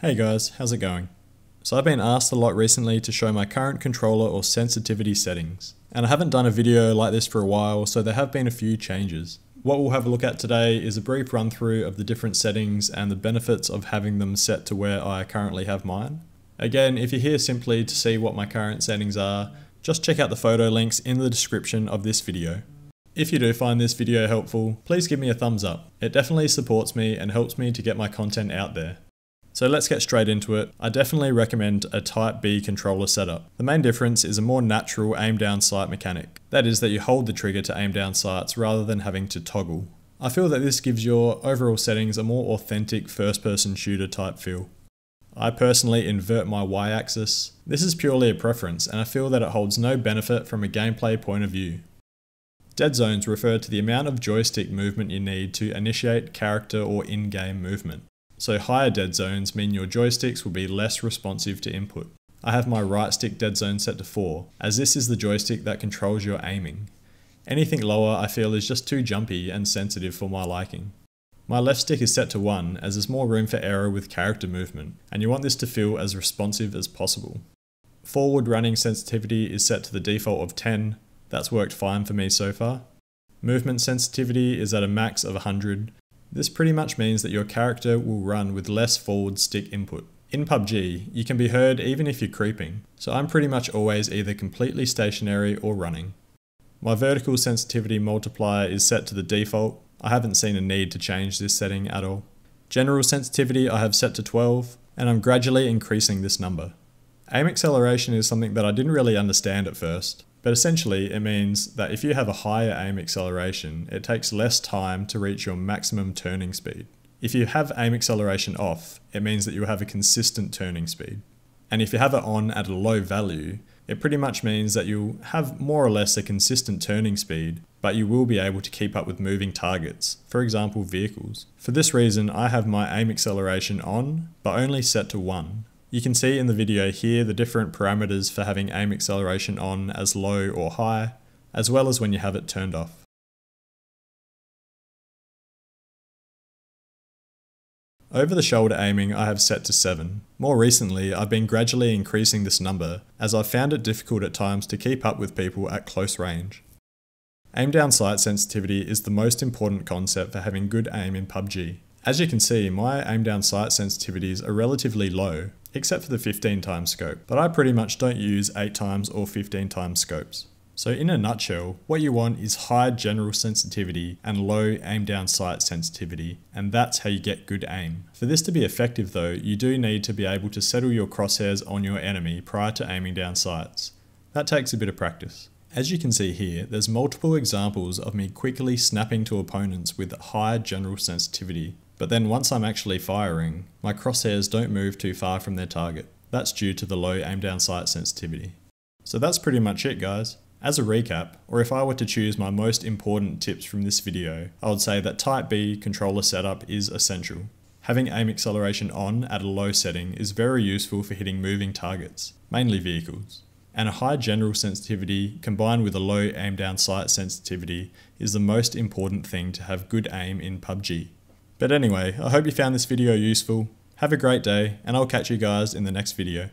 Hey guys, how's it going? So I've been asked a lot recently to show my current controller or sensitivity settings, and I haven't done a video like this for a while, so there have been a few changes. What we'll have a look at today is a brief run through of the different settings and the benefits of having them set to where I currently have mine. Again, if you're here simply to see what my current settings are, just check out the photo links in the description of this video. If you do find this video helpful, please give me a thumbs up. It definitely supports me and helps me to get my content out there. So let's get straight into it. I definitely recommend a Type B controller setup. The main difference is a more natural aim down sight mechanic. That is that you hold the trigger to aim down sights rather than having to toggle. I feel that this gives your overall settings a more authentic first person shooter type feel. I personally invert my Y-axis. This is purely a preference and I feel that it holds no benefit from a gameplay point of view. Dead zones refer to the amount of joystick movement you need to initiate character or in-game movement. So higher dead zones mean your joysticks will be less responsive to input. I have my right stick dead zone set to 4, as this is the joystick that controls your aiming. Anything lower I feel is just too jumpy and sensitive for my liking. My left stick is set to 1, as there's more room for error with character movement, and you want this to feel as responsive as possible. Forward running sensitivity is set to the default of 10, that's worked fine for me so far. Movement sensitivity is at a max of 100. This pretty much means that your character will run with less forward stick input. In PUBG, you can be heard even if you're creeping, so I'm pretty much always either completely stationary or running. My vertical sensitivity multiplier is set to the default. I haven't seen a need to change this setting at all. General sensitivity I have set to 12, and I'm gradually increasing this number. Aim acceleration is something that I didn't really understand at first. But essentially, it means that if you have a higher aim acceleration, it takes less time to reach your maximum turning speed. If you have aim acceleration off, it means that you have a consistent turning speed. And if you have it on at a low value, it pretty much means that you'll have more or less a consistent turning speed, but you will be able to keep up with moving targets, for example vehicles. For this reason, I have my aim acceleration on, but only set to 1. You can see in the video here the different parameters for having aim acceleration on as low or high, as well as when you have it turned off. Over the shoulder aiming I have set to 7. More recently I've been gradually increasing this number as I've found it difficult at times to keep up with people at close range. Aim down sight sensitivity is the most important concept for having good aim in PUBG. As you can see, my aim down sight sensitivities are relatively low, except for the 15 times scope, but I pretty much don't use 8 times or 15 times scopes. So in a nutshell, what you want is high general sensitivity and low aim down sight sensitivity, and that's how you get good aim. For this to be effective though, you do need to be able to settle your crosshairs on your enemy prior to aiming down sights. That takes a bit of practice. As you can see here, there's multiple examples of me quickly snapping to opponents with high general sensitivity. But then once I'm actually firing, my crosshairs don't move too far from their target. That's due to the low aim down sight sensitivity. So that's pretty much it guys. As a recap, or if I were to choose my most important tips from this video, I would say that Type B controller setup is essential. Having aim acceleration on at a low setting is very useful for hitting moving targets, mainly vehicles. And a high general sensitivity combined with a low aim down sight sensitivity is the most important thing to have good aim in PUBG. But anyway, I hope you found this video useful. Have a great day, and I'll catch you guys in the next video.